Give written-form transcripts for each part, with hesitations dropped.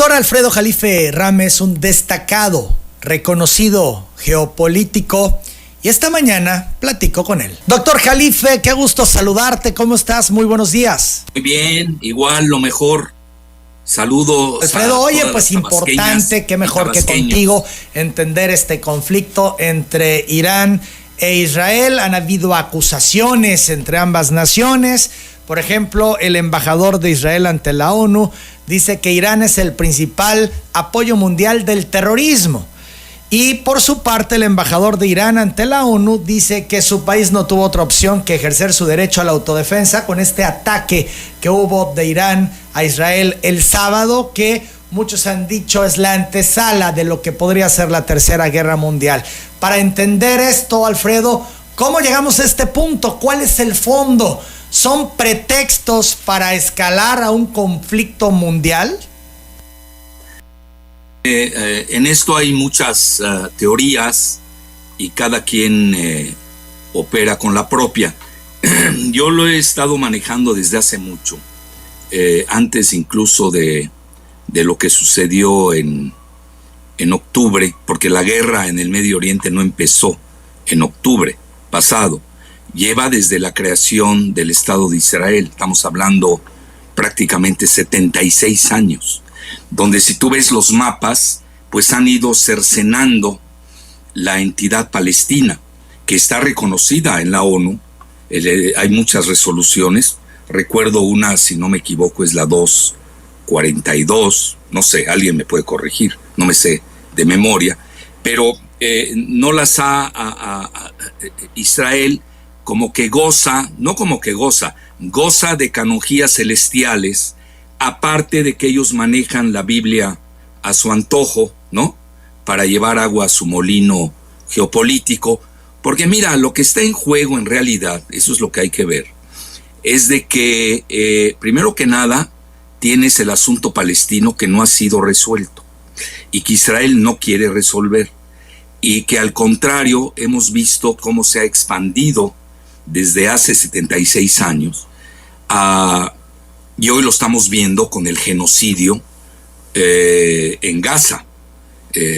Doctor Alfredo Jalife Rames, un destacado, reconocido geopolítico, y esta mañana platico con él. Doctor Jalife, qué gusto saludarte, ¿cómo estás? Muy buenos días. Muy bien, igual, lo mejor. Saludos. Alfredo, oye, pues importante, qué mejor que contigo, entender este conflicto entre Irán e Israel. Han habido acusaciones entre ambas naciones. Por ejemplo, el embajador de Israel ante la ONU dice que Irán es el principal apoyo mundial del terrorismo. Y por su parte, el embajador de Irán ante la ONU dice que su país no tuvo otra opción que ejercer su derecho a la autodefensa con este ataque que hubo de Irán a Israel el sábado, que muchos han dicho es la antesala de lo que podría ser la Tercera Guerra Mundial. Para entender esto, Alfredo, ¿cómo llegamos a este punto? ¿Cuál es el fondo? ¿Son pretextos para escalar a un conflicto mundial? En esto hay muchas teorías y cada quien opera con la propia. Yo lo he estado manejando desde hace mucho, antes incluso de lo que sucedió en octubre, porque la guerra en el Medio Oriente no empezó en octubre pasado, lleva desde la creación del Estado de Israel. Estamos hablando prácticamente 76 años. Donde si tú ves los mapas, pues han ido cercenando la entidad palestina, que está reconocida en la ONU. Hay muchas resoluciones. Recuerdo una, si no me equivoco, es la 242. No sé, alguien me puede corregir, no me sé de memoria. Pero no las ha Israel como que goza, no como que goza de canonjías celestiales, aparte de que ellos manejan la Biblia a su antojo, ¿no? Para llevar agua a su molino geopolítico. Porque mira, lo que está en juego en realidad, eso es lo que hay que ver, es de que, primero que nada, tienes el asunto palestino que no ha sido resuelto y que Israel no quiere resolver. Y que al contrario, hemos visto cómo se ha expandido desde hace 76 años y hoy lo estamos viendo con el genocidio en Gaza,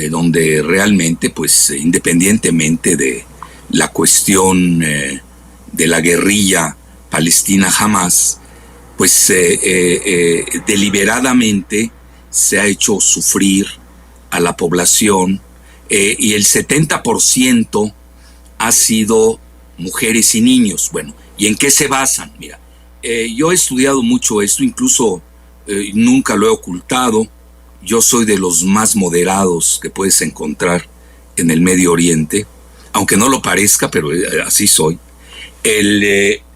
donde realmente, pues, independientemente de la cuestión de la guerrilla palestina Hamas, pues deliberadamente se ha hecho sufrir a la población, y el 70% ha sido mujeres y niños. Bueno, ¿y en qué se basan? Mira, yo he estudiado mucho esto, incluso nunca lo he ocultado. Yo soy de los más moderados que puedes encontrar en el Medio Oriente, aunque no lo parezca, pero así soy.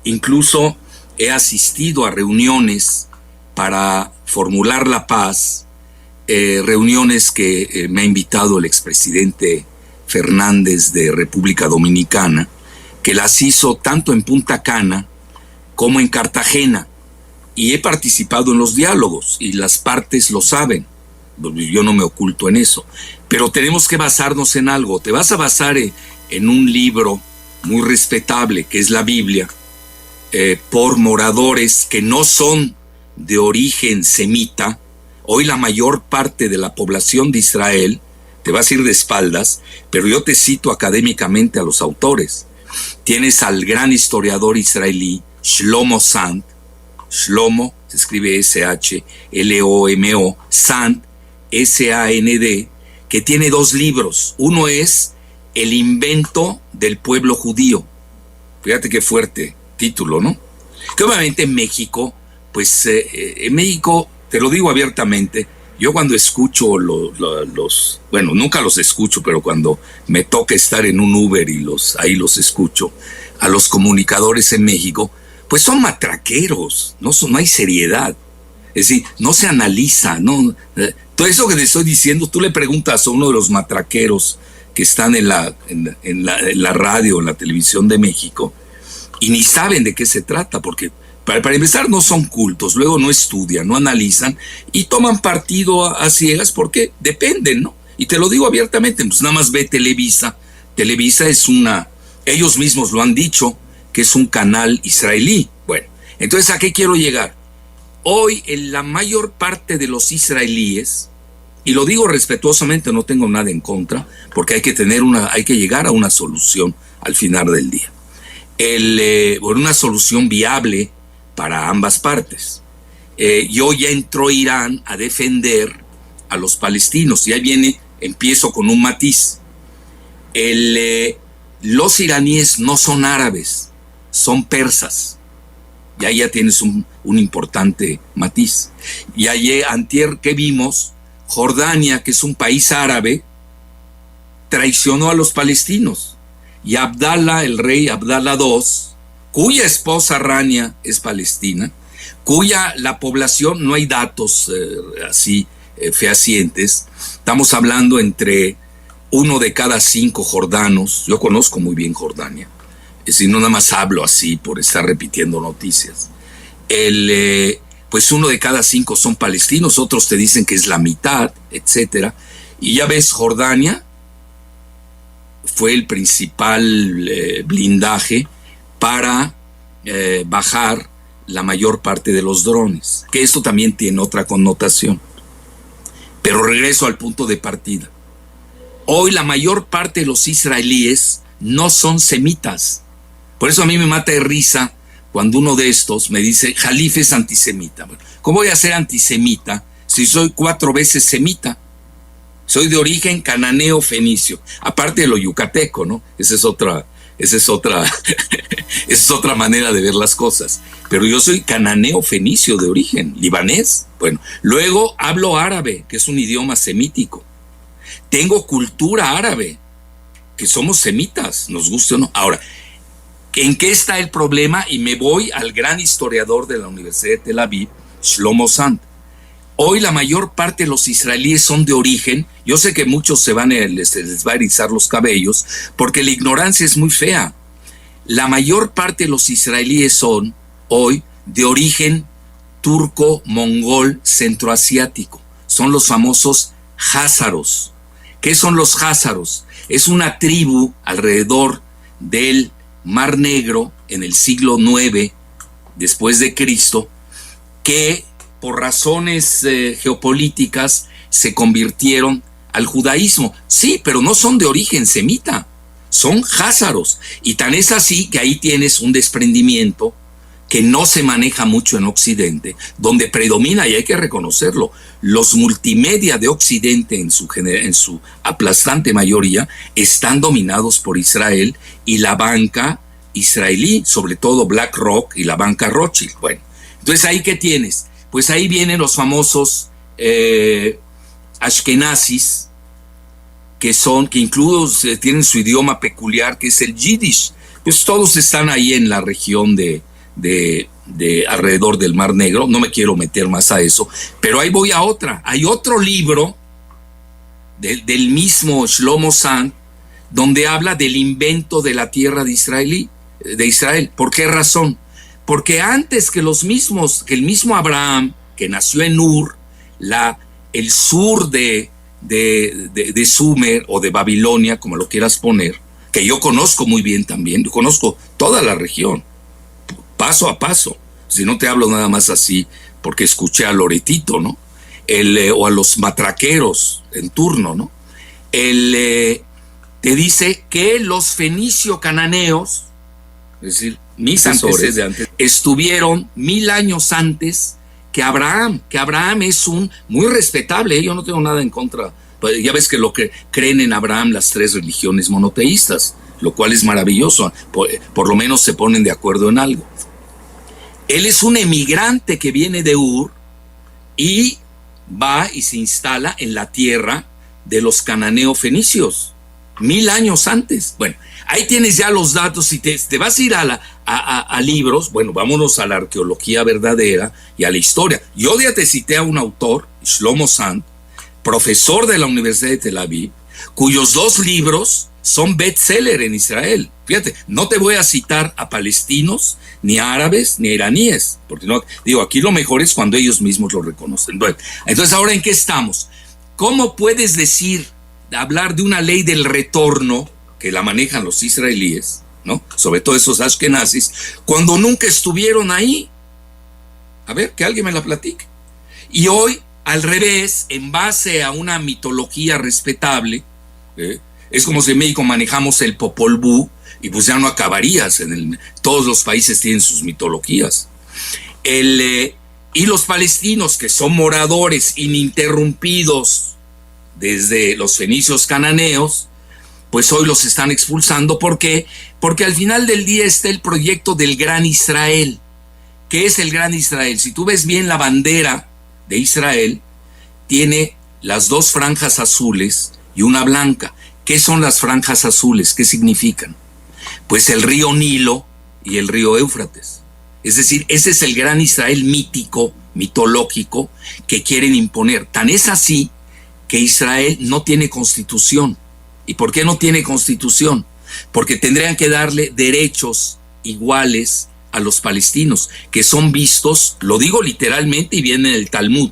Incluso he asistido a reuniones para formular la paz, reuniones que me ha invitado el expresidente Fernández de República Dominicana, que las hizo tanto en Punta Cana como en Cartagena, y he participado en los diálogos y las partes lo saben. Yo no me oculto en eso, pero tenemos que basarnos en algo. Te vas a basar en un libro muy respetable que es la Biblia, por moradores que no son de origen semita. Hoy la mayor parte de la población de Israel, te vas a ir de espaldas, pero yo te cito académicamente a los autores. Tienes al gran historiador israelí Shlomo Sand. Shlomo se escribe S-H-L-O-M-O, Sand, S-A-N-D, que tiene 2 libros. Uno es El invento del pueblo judío. Fíjate qué fuerte título, ¿no? Que obviamente en México, pues en México, te lo digo abiertamente, yo cuando escucho bueno, nunca los escucho, pero cuando me toca estar en un Uber y ahí los escucho, a los comunicadores en México, pues son matraqueros, no hay seriedad. Es decir, no se analiza, ¿no? Todo eso que te estoy diciendo, tú le preguntas a uno de los matraqueros que están en la radio, en la televisión de México, y ni saben de qué se trata, porque para empezar no son cultos, luego no estudian, no analizan y toman partido a ciegas porque dependen, ¿no? Y te lo digo abiertamente, pues nada más ve Televisa. Televisa es ellos mismos lo han dicho, que es un canal israelí. Bueno, entonces ¿a qué quiero llegar? Hoy la mayor parte de los israelíes y lo digo respetuosamente, no tengo nada en contra, porque hay que llegar a una solución al final del día. Una solución viable para ambas partes. Hoy ya entró Irán a defender a los palestinos, y ahí empiezo con un matiz. Los iraníes no son árabes, son persas. Y ahí ya tienes un importante matiz. Y ayer, antier, que vimos, Jordania, que es un país árabe, traicionó a los palestinos. Y el rey Abdalá II, cuya esposa Rania es palestina, cuya la población, no hay datos así fehacientes, estamos hablando entre 1 de cada 5 jordanos. Yo conozco muy bien Jordania, es decir, no nada más hablo así por estar repitiendo noticias. Pues 1 de cada 5 son palestinos, otros te dicen que es la mitad, etcétera. Y ya ves, Jordania fue el principal blindaje para bajar la mayor parte de los drones, que esto también tiene otra connotación. Pero regreso al punto de partida. Hoy la mayor parte de los israelíes no son semitas. Por eso a mí me mata de risa cuando uno de estos me dice, Jalif es antisemita. ¿Cómo voy a ser antisemita si soy 4 veces semita? Soy de origen cananeo fenicio, aparte de lo yucateco, ¿no? Esa es otra manera de ver las cosas. Pero yo soy cananeo fenicio de origen, libanés. Bueno, luego hablo árabe, que es un idioma semítico. Tengo cultura árabe, que somos semitas, nos guste o no. Ahora, ¿en qué está el problema? Y me voy al gran historiador de la Universidad de Tel Aviv, Shlomo Sand. Hoy la mayor parte de los israelíes son de origen. Yo sé que muchos les va a erizar los cabellos, porque la ignorancia es muy fea. La mayor parte de los israelíes son hoy de origen turco, mongol, centroasiático. Son los famosos házaros. ¿Qué son los házaros? Es una tribu alrededor del Mar Negro en el siglo IX después de Cristo, que por razones geopolíticas se convirtieron al judaísmo. Sí, pero no son de origen semita, son házaros. Y tan es así que ahí tienes un desprendimiento que no se maneja mucho en Occidente, donde predomina, y hay que reconocerlo, los multimedia de Occidente en su aplastante mayoría están dominados por Israel y la banca israelí, sobre todo BlackRock y la banca Rothschild. Bueno, entonces ahí ¿qué tienes? Pues ahí vienen los famosos ashkenazis, que incluso tienen su idioma peculiar, que es el yiddish. Pues todos están ahí en la región de alrededor del Mar Negro. No me quiero meter más a eso, pero ahí voy a otra. Hay otro libro del mismo Shlomo Sand, donde habla del invento de la tierra de Israel. ¿Por qué razón? Porque antes que el mismo Abraham, que nació en Ur, el sur de Sumer o de Babilonia, como lo quieras poner, que yo conozco muy bien también, yo conozco toda la región, paso a paso, si no te hablo nada más así, porque escuché a Loretito, ¿no? O a los matraqueros en turno, ¿no? Te dice que los fenicio-cananeos, es decir, mis antecedentes, estuvieron 1000 años antes que Abraham. Que Abraham es muy respetable, yo no tengo nada en contra. Ya ves que lo que creen en Abraham las 3 religiones monoteístas, lo cual es maravilloso, por lo menos se ponen de acuerdo en algo. Él es un emigrante que viene de Ur y va y se instala en la tierra de los cananeos fenicios, 1000 años antes. Bueno, ahí tienes ya los datos. Si te vas a ir a libros, bueno, vámonos a la arqueología verdadera y a la historia. Yo ya te cité a un autor, Shlomo Sand, profesor de la Universidad de Tel Aviv, cuyos 2 libros son bestseller en Israel. Fíjate, no te voy a citar a palestinos, ni a árabes, ni a iraníes, porque no, digo, aquí lo mejor es cuando ellos mismos lo reconocen. Bueno, entonces, ¿ahora en qué estamos? ¿Cómo puedes hablar de una ley del retorno que la manejan los israelíes, ¿no? Sobre todo esos ashkenazis, cuando nunca estuvieron ahí? A ver, que alguien me la platique. Y hoy al revés, en base a una mitología respetable, es como si en México manejamos el Popol Vuh y pues ya no acabarías. Todos los países tienen sus mitologías. Y los palestinos, que son moradores ininterrumpidos desde los fenicios cananeos, pues hoy los están expulsando. ¿Por qué? Porque al final del día está el proyecto del Gran Israel. ¿Qué es el Gran Israel? Si tú ves bien la bandera de Israel, tiene las dos franjas azules y una blanca. ¿Qué son las franjas azules? ¿Qué significan? Pues el río Nilo y el río Éufrates. Es decir, ese es el Gran Israel mítico, mitológico, que quieren imponer. Tan es así que Israel no tiene constitución. ¿Y por qué no tiene constitución? Porque tendrían que darle derechos iguales a los palestinos, que son vistos, lo digo literalmente y viene en el Talmud,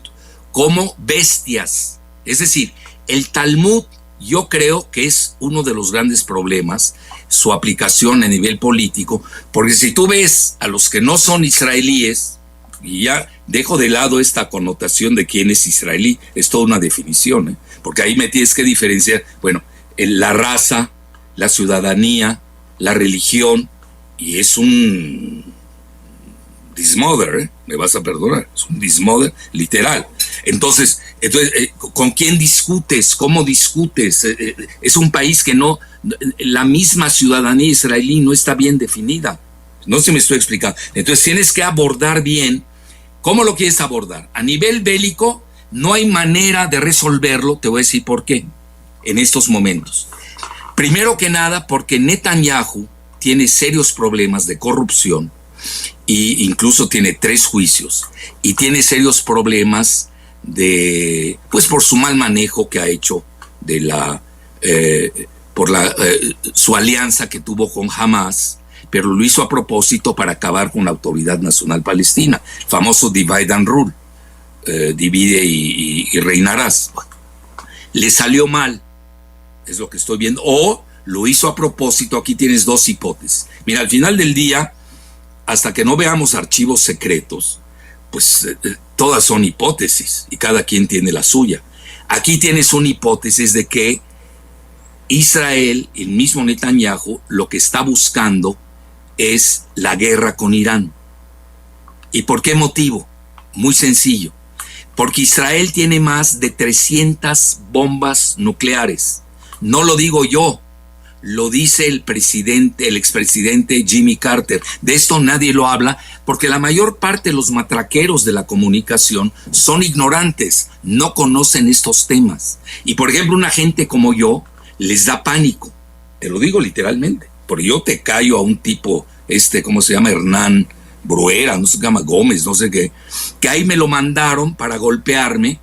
como bestias. Es decir, el Talmud yo creo que es uno de los grandes problemas, su aplicación a nivel político, porque si tú ves a los que no son israelíes, y ya dejo de lado esta connotación de quién es israelí, es toda una definición, porque ahí me tienes que diferenciar, bueno, la raza, la ciudadanía, la religión, y es un dismother, me vas a perdonar, es un dismother literal. Entonces, ¿con quién discutes? ¿Cómo discutes? Es un país que no, la misma ciudadanía israelí no está bien definida. No sé si me estoy explicando. Entonces tienes que abordar bien. ¿Cómo lo quieres abordar? A nivel bélico no hay manera de resolverlo, te voy a decir por qué, en estos momentos. Primero que nada, porque Netanyahu tiene serios problemas de corrupción, e incluso tiene 3 juicios, y tiene serios problemas pues por su mal manejo que ha hecho su alianza que tuvo con Hamas, pero lo hizo a propósito para acabar con la Autoridad Nacional Palestina, el famoso divide and rule, divide y reinarás. Le salió mal, es lo que estoy viendo, o lo hizo a propósito. Aquí tienes 2 hipótesis. Mira, al final del día, hasta que no veamos archivos secretos, pues todas son hipótesis y cada quien tiene la suya. Aquí tienes una hipótesis de que Israel, el mismo Netanyahu, lo que está buscando es la guerra con Irán. ¿Y por qué motivo? Muy sencillo. Porque Israel tiene más de 300 bombas nucleares. No lo digo yo, lo dice el expresidente Jimmy Carter. De esto nadie lo habla porque la mayor parte de los matraqueros de la comunicación son ignorantes, no conocen estos temas. Y por ejemplo, una gente como yo les da pánico. Te lo digo literalmente. Porque yo te callo a un tipo, ¿cómo se llama? Hernán Bruera, no se llama Gómez, no sé qué, que ahí me lo mandaron para golpearme,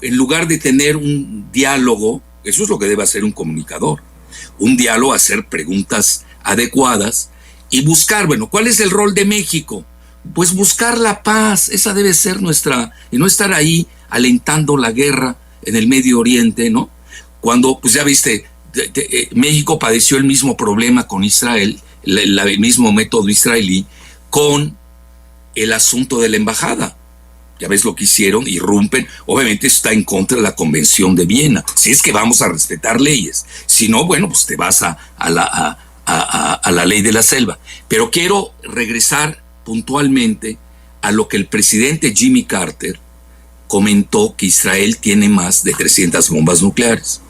en lugar de tener un diálogo. Eso es lo que debe hacer un comunicador. Un diálogo, hacer preguntas adecuadas y buscar, bueno, ¿cuál es el rol de México? Pues buscar la paz, esa debe ser nuestra, y no estar ahí alentando la guerra en el Medio Oriente, ¿no? Cuando, pues ya viste, México padeció el mismo problema con Israel, el mismo método israelí, con el asunto de la embajada. Ya ves lo que hicieron, irrumpen. Obviamente está en contra de la Convención de Viena. Si es que vamos a respetar leyes. Si no, bueno, pues te vas a la ley de la selva. Pero quiero regresar puntualmente a lo que el presidente Jimmy Carter comentó, que Israel tiene más de 300 bombas nucleares.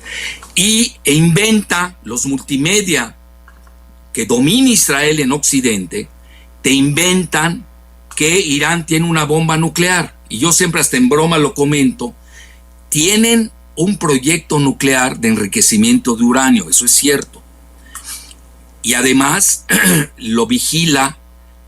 E inventa los multimedia que domina Israel en Occidente, te inventan que Irán tiene una bomba nuclear. Y yo siempre hasta en broma lo comento, tienen un proyecto nuclear de enriquecimiento de uranio, eso es cierto. Y además lo vigila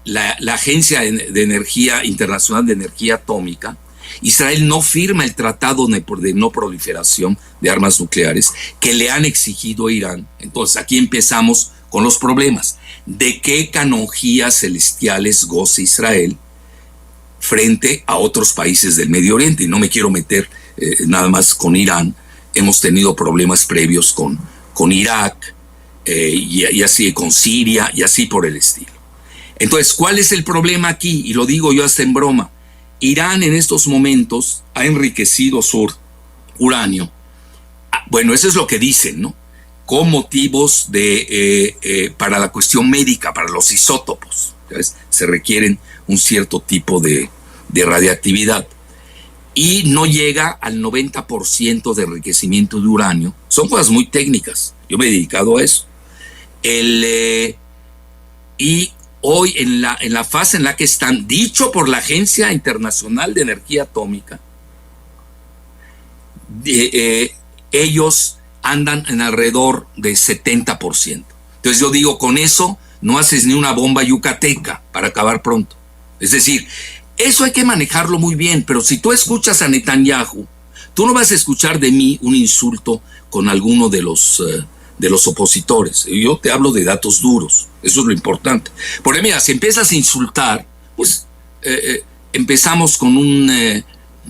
la Agencia de Energía Internacional de Energía Atómica. Israel no firma el tratado de no proliferación de armas nucleares que le han exigido a Irán. Entonces aquí empezamos con los problemas. ¿De qué canonjías celestiales goza Israel frente a otros países del Medio Oriente? Y no me quiero meter nada más con Irán. Hemos tenido problemas previos con Irak y así con Siria y así por el estilo. Entonces, ¿cuál es el problema aquí? Y lo digo yo hasta en broma. Irán en estos momentos ha enriquecido su uranio. Bueno, eso es lo que dicen, ¿no? Con motivos para la cuestión médica, para los isótopos. ¿Sabes? Se requieren un cierto tipo de radiactividad. Y no llega al 90% de enriquecimiento de uranio. Son cosas muy técnicas. Yo me he dedicado a eso. Y hoy en la fase en la que están, dicho por la Agencia Internacional de Energía Atómica, ellos andan en alrededor de 70%. Entonces yo digo, con eso no haces ni una bomba yucateca para acabar pronto. Es decir, eso hay que manejarlo muy bien, pero si tú escuchas a Netanyahu, tú no vas a escuchar de mí un insulto con alguno de los opositores. Yo te hablo de datos duros, eso es lo importante. Porque mira, si empiezas a insultar, pues empezamos con un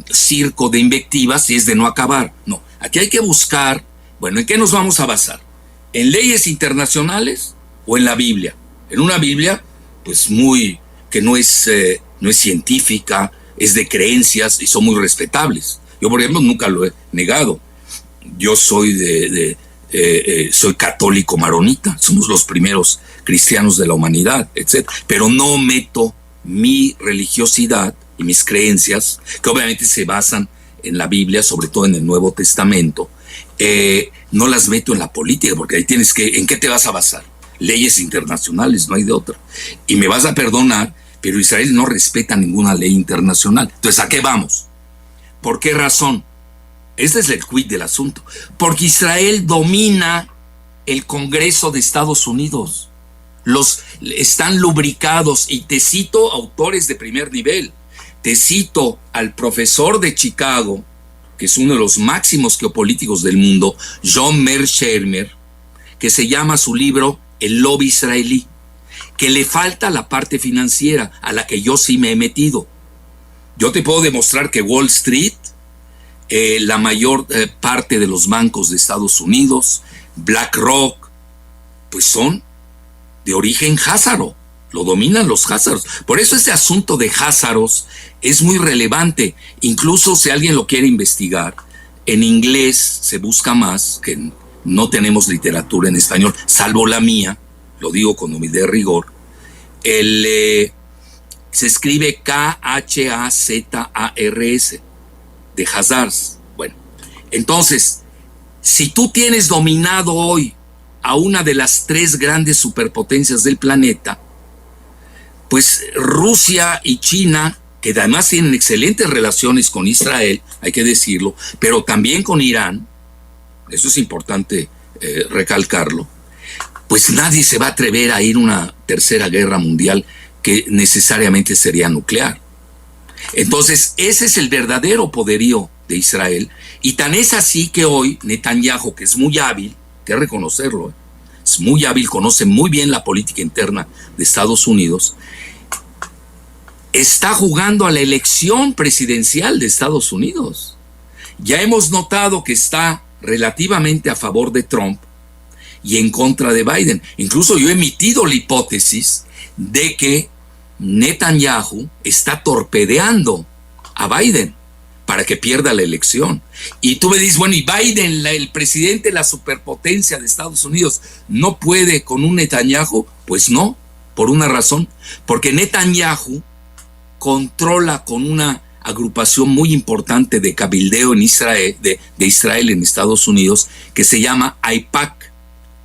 circo de invectivas y es de no acabar. No, aquí hay que buscar, bueno, ¿en qué nos vamos a basar? ¿En leyes internacionales o en la Biblia? En una Biblia, pues que no es científica, es de creencias y son muy respetables. Yo, por ejemplo, nunca lo he negado. Yo soy soy católico maronita, somos los primeros cristianos de la humanidad, etc. Pero no meto mi religiosidad y mis creencias, que obviamente se basan en la Biblia, sobre todo en el Nuevo Testamento, no las meto en la política, porque ahí ¿en qué te vas a basar? Leyes internacionales, no hay de otra. Y me vas a perdonar, pero Israel no respeta ninguna ley internacional. Entonces, ¿a qué vamos? ¿Por qué razón? Este es el quid del asunto. Porque Israel domina el Congreso de Estados Unidos. Están lubricados, y te cito autores de primer nivel. Te cito al profesor de Chicago, que es uno de los máximos geopolíticos del mundo, John Mearsheimer, que se llama su libro El lobby israelí, que le falta la parte financiera, a la que yo sí me he metido. Yo te puedo demostrar que Wall Street, la mayor parte de los bancos de Estados Unidos, BlackRock, pues son de origen házaro, lo dominan los házaros. Por eso este asunto de házaros es muy relevante. Incluso si alguien lo quiere investigar, en inglés se busca más, que no tenemos literatura en español, salvo la mía, lo digo con humildad y rigor. Se escribe Khazars, de Hazars. Bueno, entonces, si tú tienes dominado hoy a una de las 3 grandes superpotencias del planeta, pues Rusia y China, que además tienen excelentes relaciones con Israel, hay que decirlo, pero también con Irán, eso es importante recalcarlo, pues nadie se va a atrever a ir a una tercera guerra mundial que necesariamente sería nuclear. Entonces, ese es el verdadero poderío de Israel, y tan es así que hoy Netanyahu, que es muy hábil, hay que reconocerlo, es muy hábil, conoce muy bien la política interna de Estados Unidos, está jugando a la elección presidencial de Estados Unidos. Ya hemos notado que está relativamente a favor de Trump y en contra de Biden. Incluso yo he emitido la hipótesis de que Netanyahu está torpedeando a Biden para que pierda la elección. Y tú me dices, bueno, y Biden, el presidente de la superpotencia de Estados Unidos, ¿no puede con un Netanyahu? Pues no, por una razón, porque Netanyahu controla con una agrupación muy importante de cabildeo en Israel, de Israel en Estados Unidos, que se llama AIPAC,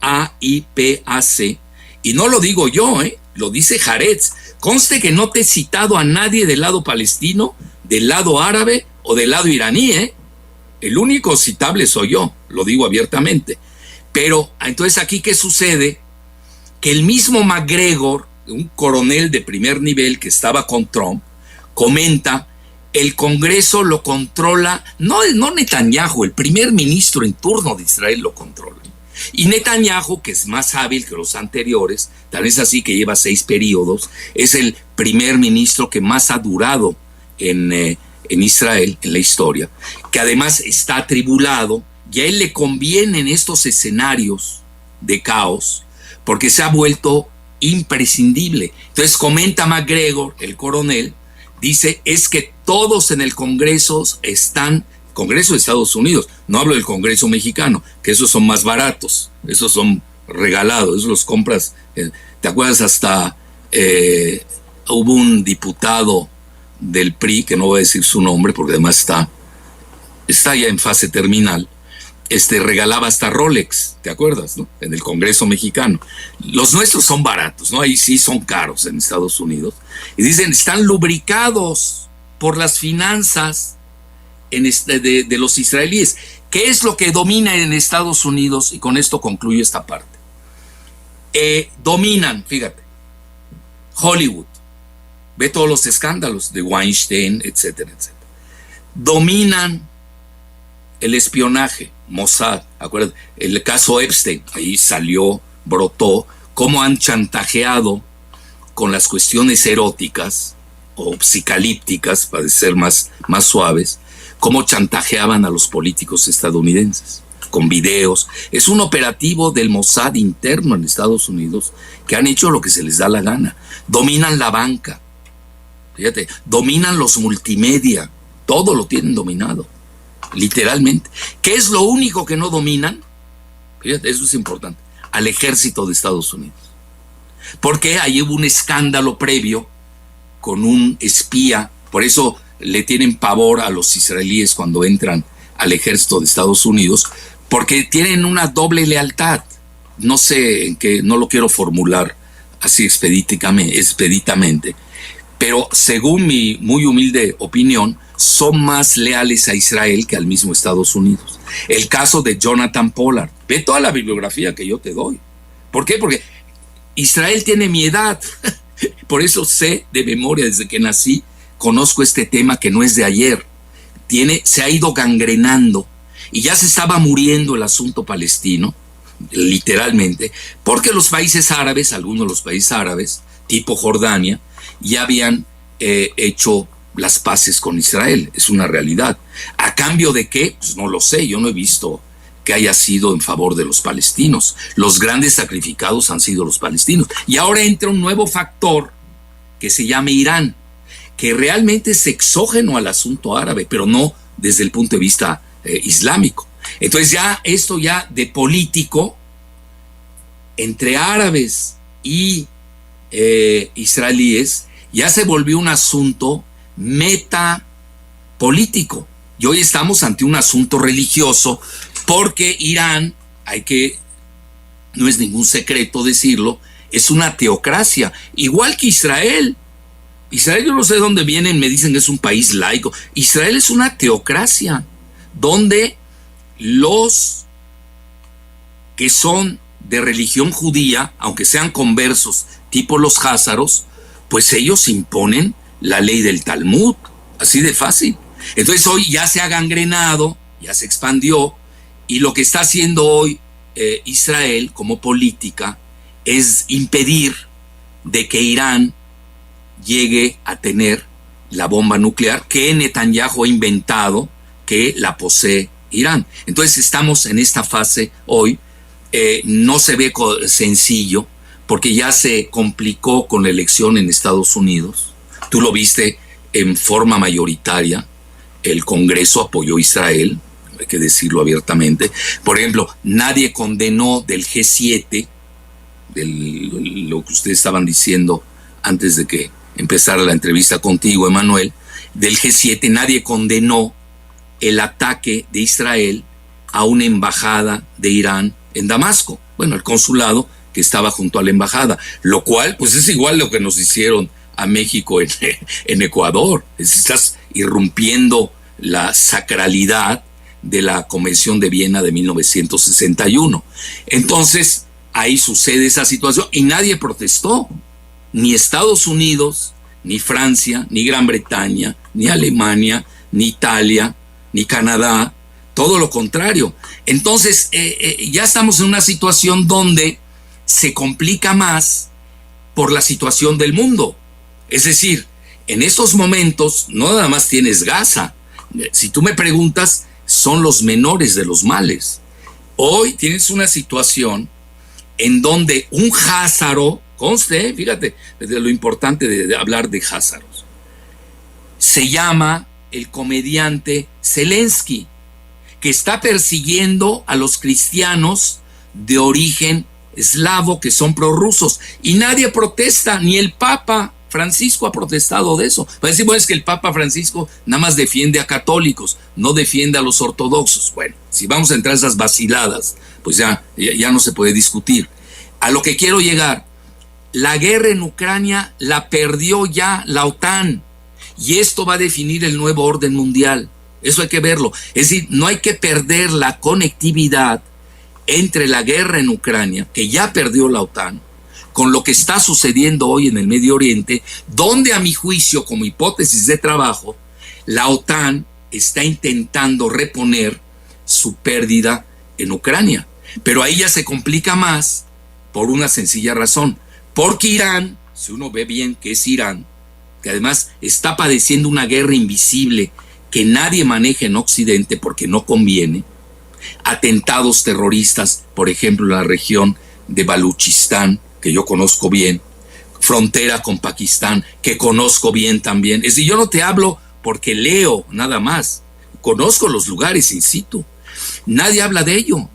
AIPAC, y no lo digo yo, lo dice Haaretz. Conste que no te he citado a nadie del lado palestino, del lado árabe o del lado iraní, El único citable soy yo, lo digo abiertamente. Pero entonces aquí, ¿qué sucede? Que el mismo McGregor, un coronel de primer nivel que estaba con Trump, comenta, el Congreso lo controla, no Netanyahu, el primer ministro en turno de Israel lo controla. Y Netanyahu, que es más hábil que los anteriores, tal vez así que lleva 6 periodos, es el primer ministro que más ha durado en Israel, en la historia, que además está atribulado, y a él le conviene en estos escenarios de caos, porque se ha vuelto imprescindible. Entonces comenta McGregor, el coronel, dice, es que todos en el Congreso están, Congreso de Estados Unidos, no hablo del Congreso mexicano, que esos son más baratos, esos son regalados, esos los compras, ¿te acuerdas? Hasta hubo un diputado del PRI, que no voy a decir su nombre porque además está ya en fase terminal, regalaba hasta Rolex, ¿te acuerdas? ¿No? En el Congreso mexicano. Los nuestros son baratos, ¿no? Ahí sí son caros en Estados Unidos. Y dicen, están lubricados por las finanzas de los israelíes. ¿Qué es lo que domina en Estados Unidos? Y con esto concluyo esta parte. Dominan, fíjate, Hollywood. Ve todos los escándalos de Weinstein, etcétera, etcétera. Dominan el espionaje, Mossad, acuérdate, el caso Epstein, ahí salió, brotó, cómo han chantajeado con las cuestiones eróticas o psicalípticas, para ser más suaves, cómo chantajeaban a los políticos estadounidenses, con videos. Es un operativo del Mossad interno en Estados Unidos que han hecho lo que se les da la gana. Dominan la banca, fíjate, dominan los multimedia, todo lo tienen dominado, literalmente. ¿Qué es lo único que no dominan? Fíjate, eso es importante, al ejército de Estados Unidos. Porque ahí hubo un escándalo previo con un espía, por eso le tienen pavor a los israelíes cuando entran al ejército de Estados Unidos, porque tienen una doble lealtad. No sé en qué, no lo quiero formular así expeditamente, pero según mi muy humilde opinión, son más leales a Israel que al mismo Estados Unidos. El caso de Jonathan Pollard, ve toda la bibliografía que yo te doy. ¿Por qué? Porque Israel tiene mi edad, por eso sé de memoria desde que nací, conozco este tema que no es de ayer, se ha ido gangrenando y ya se estaba muriendo el asunto palestino, literalmente, porque los países árabes, algunos de los países árabes, tipo Jordania, ya habían hecho las paces con Israel. Es una realidad. ¿A cambio de qué? Pues no lo sé, yo no he visto que haya sido en favor de los palestinos. Los grandes sacrificados han sido los palestinos. Y ahora entra un nuevo factor que se llama Irán, que realmente es exógeno al asunto árabe, pero no desde el punto de vista islámico. Entonces ya esto ya de político entre árabes y israelíes ya se volvió un asunto metapolítico. Y hoy estamos ante un asunto religioso porque Irán, no es ningún secreto decirlo, es una teocracia, igual que Israel. Israel, yo no sé de dónde vienen, me dicen que es un país laico. Israel es una teocracia, donde los que son de religión judía, aunque sean conversos, tipo los házaros, pues ellos imponen la ley del Talmud, así de fácil. Entonces hoy ya se ha gangrenado, ya se expandió, y lo que está haciendo hoy Israel como política es impedir de que Irán llegue a tener la bomba nuclear que Netanyahu ha inventado, que la posee Irán. Entonces estamos en esta fase hoy, no se ve sencillo, porque ya se complicó con la elección en Estados Unidos. Tú lo viste en forma mayoritaria, el Congreso apoyó a Israel, hay que decirlo abiertamente. Por ejemplo, nadie condenó del G7, lo que ustedes estaban diciendo antes de que empezara la entrevista contigo, Emanuel, del G7, nadie condenó el ataque de Israel a una embajada de Irán en Damasco. Bueno, el consulado que estaba junto a la embajada, lo cual pues es igual lo que nos hicieron a México en Ecuador. Estás irrumpiendo la sacralidad de la Convención de Viena de 1961. Entonces, ahí sucede esa situación y nadie protestó. Ni Estados Unidos, ni Francia, ni Gran Bretaña, ni Alemania, ni Italia, ni Canadá, todo lo contrario. Entonces, ya estamos en una situación donde se complica más por la situación del mundo. Es decir, en estos momentos no nada más tienes Gaza. Si tú me preguntas, son los menores de los males. Hoy tienes una situación en donde un házaro, conste, fíjate, de lo importante de hablar de házaros. se llama el comediante Zelensky, que está persiguiendo a los cristianos de origen eslavo que son prorrusos, y nadie protesta, ni el Papa Francisco ha protestado de eso. Va a decir, bueno, es que el Papa Francisco nada más defiende a católicos, no defiende a los ortodoxos. Bueno, si vamos a entrar a esas vaciladas, pues ya no se puede discutir. A lo que quiero llegar, la guerra en Ucrania la perdió ya la OTAN, y esto va a definir el nuevo orden mundial. Eso hay que verlo. Es decir, no hay que perder la conectividad entre la guerra en Ucrania, que ya perdió la OTAN, con lo que está sucediendo hoy en el Medio Oriente, donde a mi juicio, como hipótesis de trabajo, la OTAN está intentando reponer su pérdida en Ucrania. Pero ahí ya se complica más por una sencilla razón. Porque Irán, si uno ve bien que es Irán, que además está padeciendo una guerra invisible que nadie maneja en Occidente porque no conviene, atentados terroristas, por ejemplo, en la región de Baluchistán, que yo conozco bien, frontera con Pakistán, que conozco bien también. Es decir, yo no te hablo porque leo nada más, conozco los lugares in situ. Nadie habla de ello.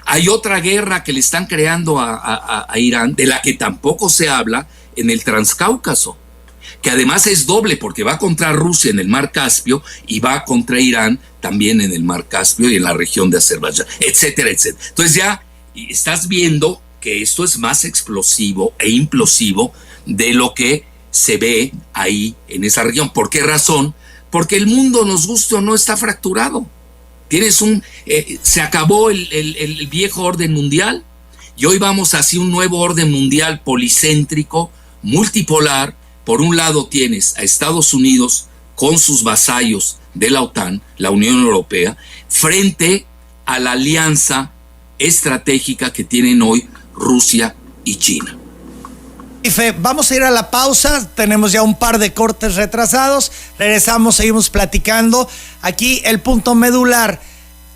Hay otra guerra que le están creando a Irán, de la que tampoco se habla, en el Transcáucaso, que además es doble porque va contra Rusia en el Mar Caspio y va contra Irán también en el Mar Caspio y en la región de Azerbaiyán, etcétera, etcétera. Entonces ya estás viendo que esto es más explosivo e implosivo de lo que se ve ahí en esa región. ¿Por qué razón? Porque el mundo, nos guste o no, está fracturado. Se acabó el viejo orden mundial y hoy vamos hacia un nuevo orden mundial policéntrico, multipolar. Por un lado tienes a Estados Unidos con sus vasallos de la OTAN, la Unión Europea, frente a la alianza estratégica que tienen hoy Rusia y China. Vamos a ir a la pausa, tenemos ya un par de cortes retrasados, regresamos, seguimos platicando. Aquí el punto medular,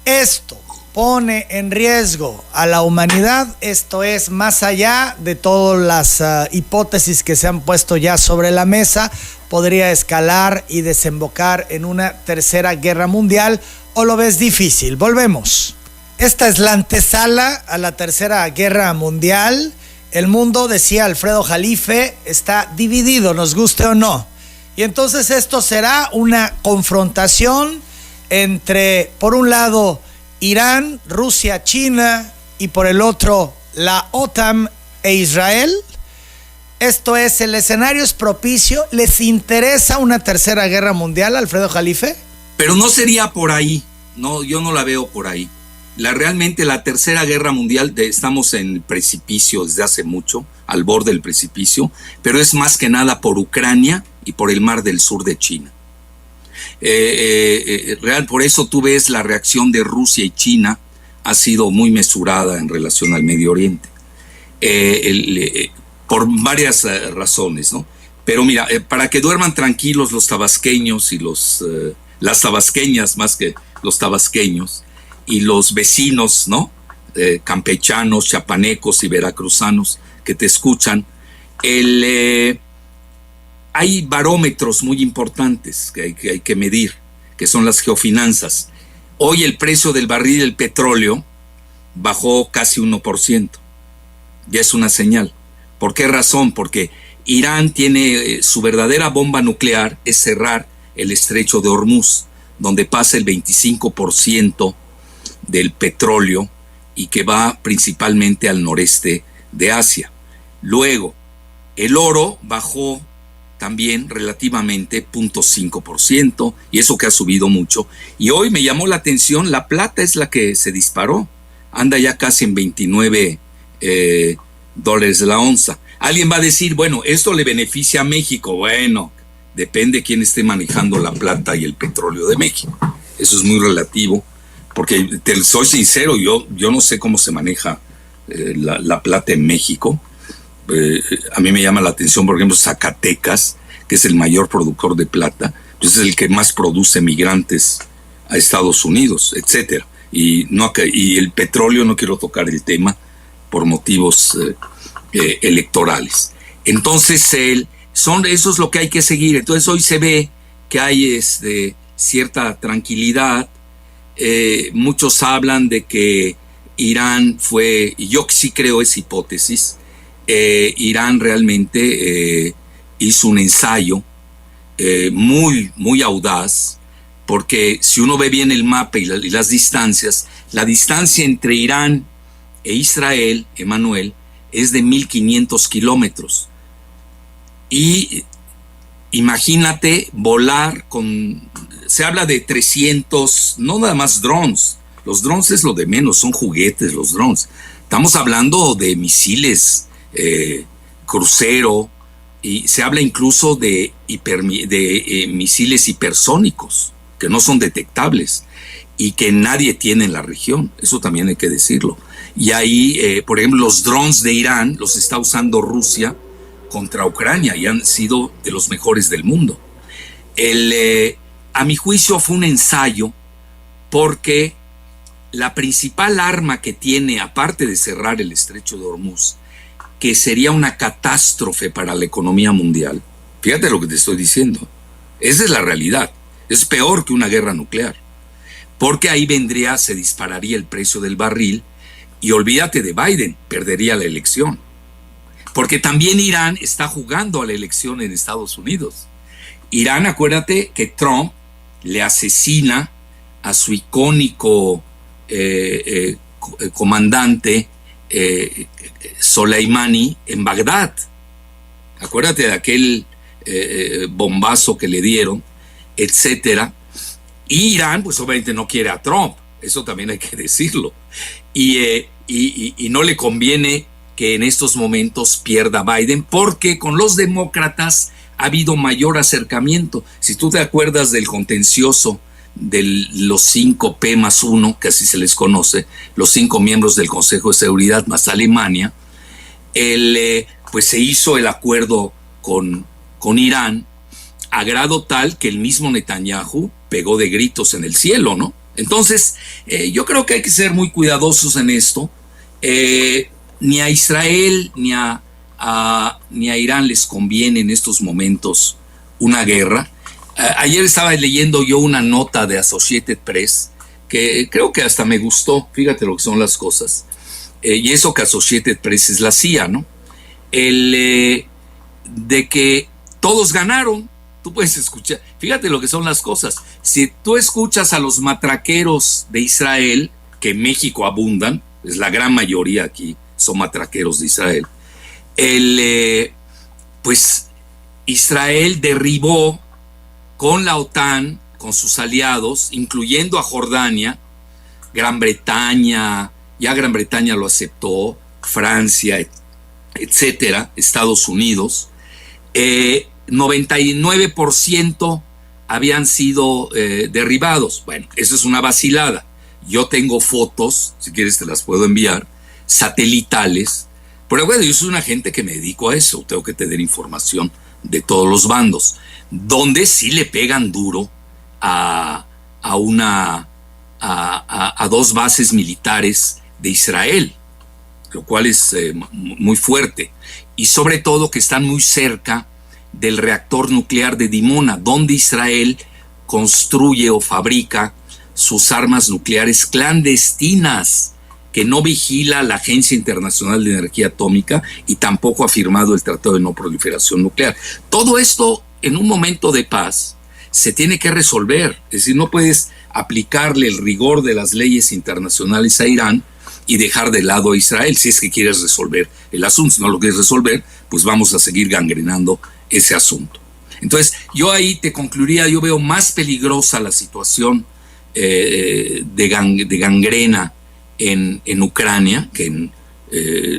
esto pone en riesgo a la humanidad, esto es más allá de todas las hipótesis que se han puesto ya sobre la mesa, podría escalar y desembocar en una tercera guerra mundial, ¿o lo ves difícil? Volvemos. Esta es la antesala a la tercera guerra mundial. El mundo, decía Alfredo Jalife, está dividido, nos guste o no. Y entonces esto será una confrontación entre, por un lado, Irán, Rusia, China, y por el otro, la OTAN e Israel. Esto es, el escenario es propicio. ¿Les interesa una tercera guerra mundial, Alfredo Jalife? Pero no sería por ahí. No, yo no la veo por ahí. Realmente la tercera guerra mundial, estamos en el precipicio desde hace mucho, al borde del precipicio, pero es más que nada por Ucrania y por el Mar del Sur de China. Por eso tú ves la reacción de Rusia y China ha sido muy mesurada en relación al Medio Oriente, por varias razones, ¿no? Pero mira, para que duerman tranquilos los tabasqueños y las tabasqueñas más que los tabasqueños, y los vecinos, ¿no? Campechanos, chapanecos y veracruzanos que te escuchan, hay barómetros muy importantes que hay que medir, que son las geofinanzas. Hoy el precio del barril del petróleo bajó casi 1%. Ya es una señal. ¿Por qué razón? Porque Irán tiene su verdadera bomba nuclear, es cerrar el estrecho de Hormuz, donde pasa el 25% del petróleo y que va principalmente al noreste de Asia. Luego, el oro bajó también relativamente 0.5%, y eso que ha subido mucho. Y hoy me llamó la atención, la plata es la que se disparó, anda ya casi en $29 la onza. Alguien va a decir, bueno, esto le beneficia a México. Bueno, depende quién esté manejando la plata y el petróleo de México. Eso es muy relativo, porque soy sincero, yo no sé cómo se maneja la plata en México. A mí me llama la atención, por ejemplo, Zacatecas, que es el mayor productor de plata, pues es el que más produce migrantes a Estados Unidos, etcétera. Y el petróleo, no quiero tocar el tema por motivos electorales. Entonces, eso es lo que hay que seguir. Entonces, hoy se ve que hay cierta tranquilidad. Muchos hablan de que Irán fue, y yo sí creo esa hipótesis, Irán realmente hizo un ensayo muy, muy audaz, porque si uno ve bien el mapa y las distancias, la distancia entre Irán e Israel, Emanuel, es de 1.500 kilómetros. Y imagínate volar se habla de 300, no nada más drones. Los drones es lo de menos, son juguetes los drones. Estamos hablando de misiles, crucero, y se habla incluso de misiles hipersónicos, que no son detectables y que nadie tiene en la región. Eso también hay que decirlo. Y ahí, por ejemplo, los drones de Irán los está usando Rusia contra Ucrania y han sido de los mejores del mundo. A mi juicio fue un ensayo, porque la principal arma que tiene, aparte de cerrar el estrecho de Hormuz, que sería una catástrofe para la economía mundial, fíjate lo que te estoy diciendo, esa es la realidad, es peor que una guerra nuclear, porque ahí se dispararía el precio del barril, y olvídate de Biden, perdería la elección. Porque también Irán está jugando a la elección en Estados Unidos. Irán, acuérdate que Trump le asesina a su icónico comandante Soleimani en Bagdad. Acuérdate de aquel bombazo que le dieron, etcétera. Y Irán, pues obviamente no quiere a Trump, eso también hay que decirlo. Y no le conviene que en estos momentos pierda Biden, porque con los demócratas ha habido mayor acercamiento. Si tú te acuerdas del contencioso de los 5 P+1, que así se les conoce, los 5 miembros del Consejo de Seguridad más Alemania, pues se hizo el acuerdo con Irán, a grado tal que el mismo Netanyahu pegó de gritos en el cielo, ¿no? Entonces, yo creo que hay que ser muy cuidadosos en esto. Ni a Israel ni a Irán les conviene en estos momentos una guerra. Ayer estaba leyendo yo una nota de Associated Press que creo que hasta me gustó, fíjate lo que son las cosas, y eso que Associated Press es la CIA, ¿no? De que todos ganaron. Tú puedes escuchar, fíjate lo que son las cosas. Si tú escuchas a los matraqueros de Israel, que en México abundan, es la gran mayoría aquí, son matraqueros de Israel, pues Israel derribó con la OTAN, con sus aliados, incluyendo a Jordania, Gran Bretaña, ya Gran Bretaña lo aceptó, Francia, etcétera, Estados Unidos, 99% habían sido derribados. Bueno, eso es una vacilada. Yo tengo fotos, si quieres te las puedo enviar, satelitales, pero bueno, yo soy una gente que me dedico a eso, tengo que tener información de todos los bandos, donde sí le pegan duro a 2 bases militares de Israel, lo cual es muy fuerte, y sobre todo que están muy cerca del reactor nuclear de Dimona, donde Israel construye o fabrica sus armas nucleares clandestinas, que no vigila la Agencia Internacional de Energía Atómica y tampoco ha firmado el Tratado de No Proliferación Nuclear. Todo esto, en un momento de paz, se tiene que resolver. Es decir, no puedes aplicarle el rigor de las leyes internacionales a Irán y dejar de lado a Israel, si es que quieres resolver el asunto. Si no lo quieres resolver, pues vamos a seguir gangrenando ese asunto. Entonces, yo ahí te concluiría, yo veo más peligrosa la situación de gangrena en Ucrania, que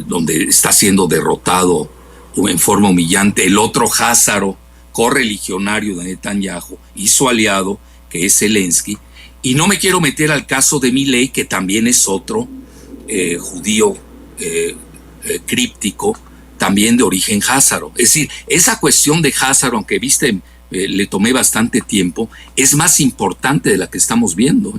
donde está siendo derrotado en forma humillante el otro Házaro, correligionario de Netanyahu, y su aliado, que es Zelensky. Y no me quiero meter al caso de Milei, que también es otro judío críptico, también de origen házaro. Es decir, esa cuestión de Házaro, aunque le tomé bastante tiempo, es más importante de la que estamos viendo.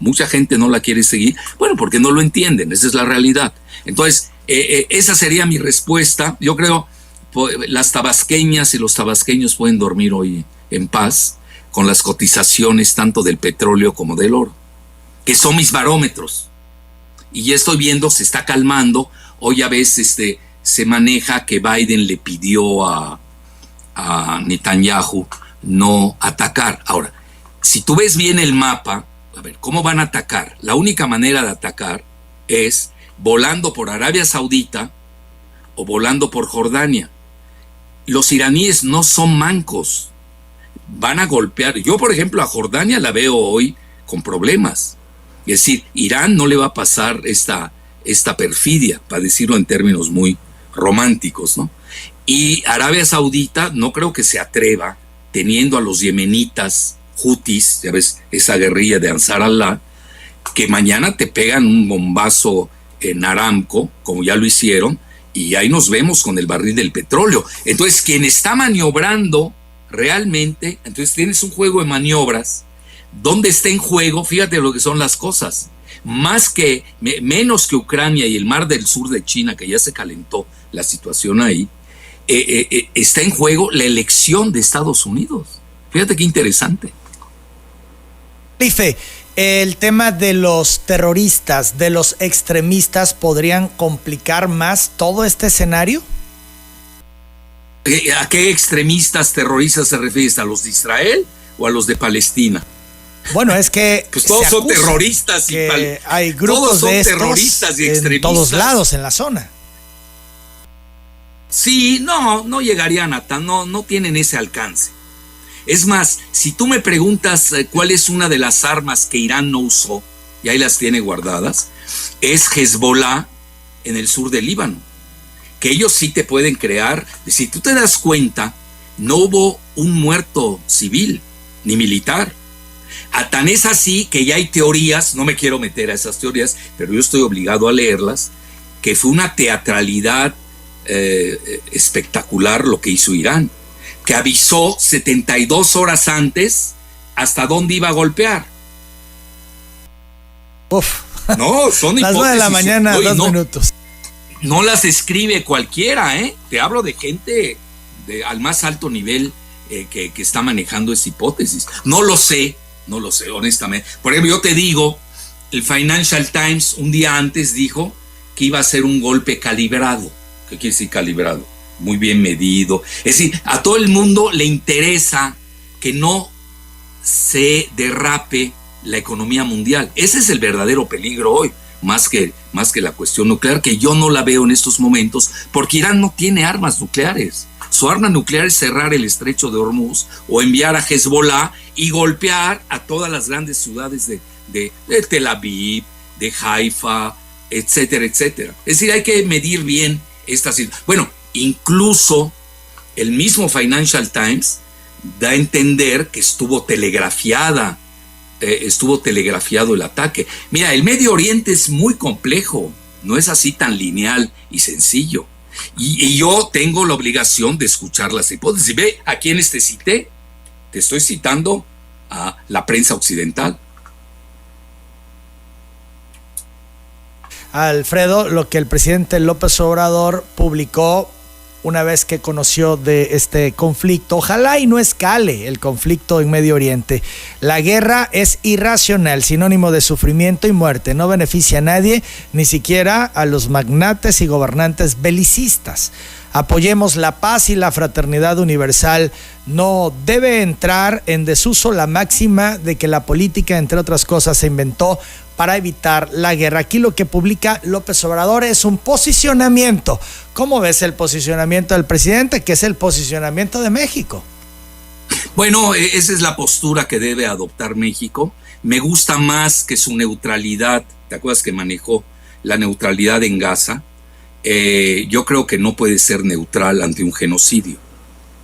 Mucha gente no la quiere seguir, bueno, porque no lo entienden, esa es la realidad. Entonces, esa sería mi respuesta. Yo creo las tabasqueñas y los tabasqueños pueden dormir hoy en paz, con las cotizaciones tanto del petróleo como del oro, que son mis barómetros. Y ya estoy viendo, se está calmando. Hoy a veces se maneja que Biden le pidió a Netanyahu no atacar. Ahora, si tú ves bien el mapa, a ver, ¿cómo van a atacar? La única manera de atacar es volando por Arabia Saudita o volando por Jordania. Los iraníes no son mancos, van a golpear. Yo, por ejemplo, a Jordania la veo hoy con problemas. Es decir, Irán no le va a pasar esta perfidia, para decirlo en términos muy románticos, ¿no? Y Arabia Saudita no creo que se atreva, teniendo a los yemenitas Houthis, ya ves, esa guerrilla de Ansar Allah, que mañana te pegan un bombazo en Aramco, como ya lo hicieron, y ahí nos vemos con el barril del petróleo. Entonces, quien está maniobrando realmente, entonces tienes un juego de maniobras, donde está en juego, fíjate lo que son las cosas, menos que Ucrania y el Mar del Sur de China, que ya se calentó la situación ahí, está en juego la elección de Estados Unidos. Fíjate qué interesante. Life, el tema de los terroristas, de los extremistas, ¿podrían complicar más todo este escenario? ¿A qué extremistas terroristas se refiere? ¿A los de Israel o a los de Palestina? Bueno, es que pues todos son terroristas y hay grupos son de estos terroristas y extremistas en todos lados en la zona. Sí, no llegarían a no tienen ese alcance. Es más, si tú me preguntas cuál es una de las armas que Irán no usó, y ahí las tiene guardadas, es Hezbollah en el sur del Líbano, que ellos sí te pueden crear. Si tú te das cuenta, no hubo un muerto civil ni militar. Tan es así que ya hay teorías, no me quiero meter a esas teorías, pero yo estoy obligado a leerlas, que fue una teatralidad espectacular lo que hizo Irán, que avisó 72 horas antes hasta dónde iba a golpear. Uf. No, son hipótesis. Las 9 de la mañana, 2 minutos. No las escribe cualquiera, ¿eh? Te hablo de gente al más alto nivel que está manejando esa hipótesis. No lo sé, honestamente. Por ejemplo, yo te digo, el Financial Times un día antes dijo que iba a ser un golpe calibrado. ¿Qué quiere decir calibrado? Muy bien medido. Es decir, a todo el mundo le interesa que no se derrape la economía mundial. Ese es el verdadero peligro hoy, más que la cuestión nuclear, que yo no la veo en estos momentos, porque Irán no tiene armas nucleares. Su arma nuclear es cerrar el estrecho de Hormuz o enviar a Hezbollah y golpear a todas las grandes ciudades de Tel Aviv, de Haifa, etcétera, etcétera. Es decir, hay que medir bien esta situación. Bueno, incluso el mismo Financial Times da a entender que estuvo telegrafiado el ataque. Mira, el Medio Oriente es muy complejo, no es así tan lineal y sencillo. Y yo tengo la obligación de escuchar las hipótesis. Ve a quienes te cité, te estoy citando a la prensa occidental. Alfredo, lo que el presidente López Obrador publicó una vez que conoció de este conflicto, ojalá y no escale el conflicto en Medio Oriente. La guerra es irracional, sinónimo de sufrimiento y muerte, no beneficia a nadie, ni siquiera a los magnates y gobernantes belicistas. Apoyemos la paz y la fraternidad universal. No debe entrar en desuso la máxima de que la política, entre otras cosas, se inventó para evitar la guerra. Aquí lo que publica López Obrador es un posicionamiento. ¿Cómo ves el posicionamiento del presidente, que es el posicionamiento de México? Bueno, esa es la postura que debe adoptar México. Me gusta más que su neutralidad. ¿Te acuerdas que manejó la neutralidad en Gaza? Yo creo que no puede ser neutral ante un genocidio.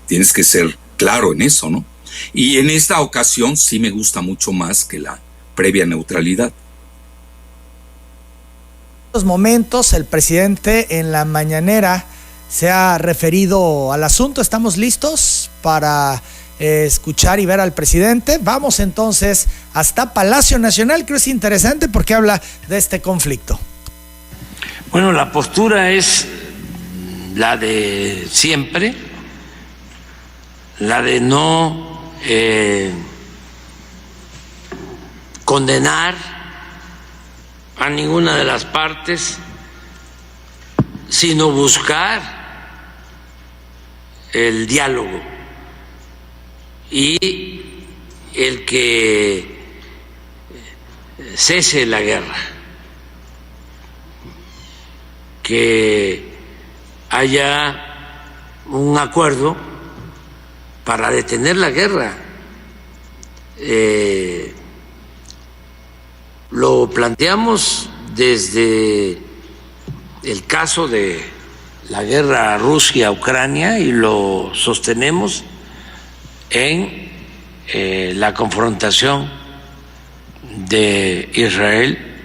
Tienes que ser claro en eso, ¿no? Y en esta ocasión sí me gusta mucho más que la previa neutralidad. En estos momentos el presidente en la mañanera se ha referido al asunto. ¿Estamos listos para escuchar y ver al presidente? Vamos entonces hasta Palacio Nacional, que es interesante porque habla de este conflicto. Bueno, la postura es la de siempre, la de no condenar a ninguna de las partes, sino buscar el diálogo y el que cese la guerra, que haya un acuerdo para detener la guerra. Lo planteamos desde el caso de la guerra Rusia-Ucrania y lo sostenemos en la confrontación de Israel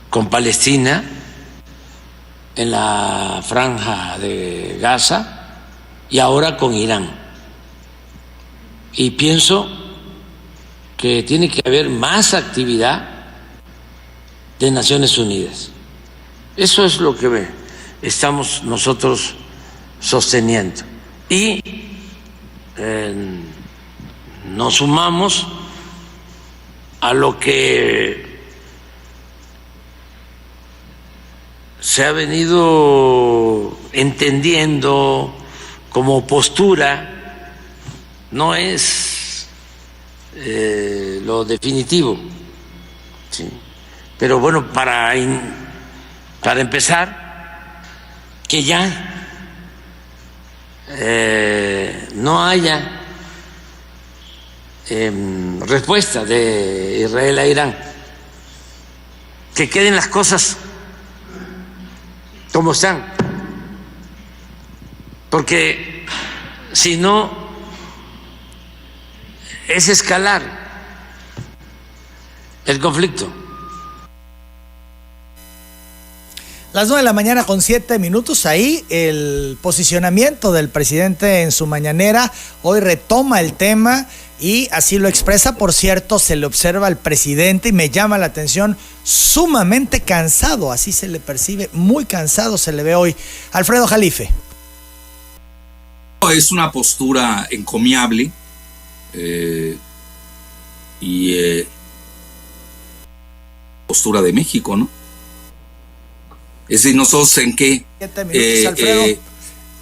con Palestina en la franja de Gaza y ahora con Irán. Y pienso que tiene que haber más actividad de Naciones Unidas. Eso es lo que estamos nosotros sosteniendo. Y nos sumamos a lo que se ha venido entendiendo como postura, no es lo definitivo, ¿sí? Pero bueno, para empezar, que ya no haya respuesta de Israel a Irán, que queden las cosas como están, porque si no es escalar el conflicto. Las 9:07 a.m, ahí el posicionamiento del presidente en su mañanera. Hoy retoma el tema y así lo expresa. Por cierto, se le observa al presidente y me llama la atención, sumamente cansado, así se le percibe, muy cansado se le ve hoy. Alfredo Jalife. Es una postura encomiable y postura de México, ¿no? Es decir, nosotros en qué... 7 minutos, Alfredo.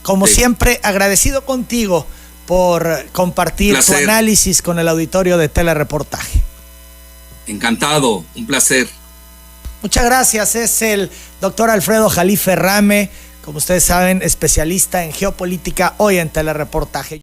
Como siempre, agradecido contigo por compartir tu análisis con el auditorio de Telereportaje. Encantado, un placer. Muchas gracias. Es el doctor Alfredo Jalife Rame, como ustedes saben, especialista en geopolítica, hoy en Telereportaje.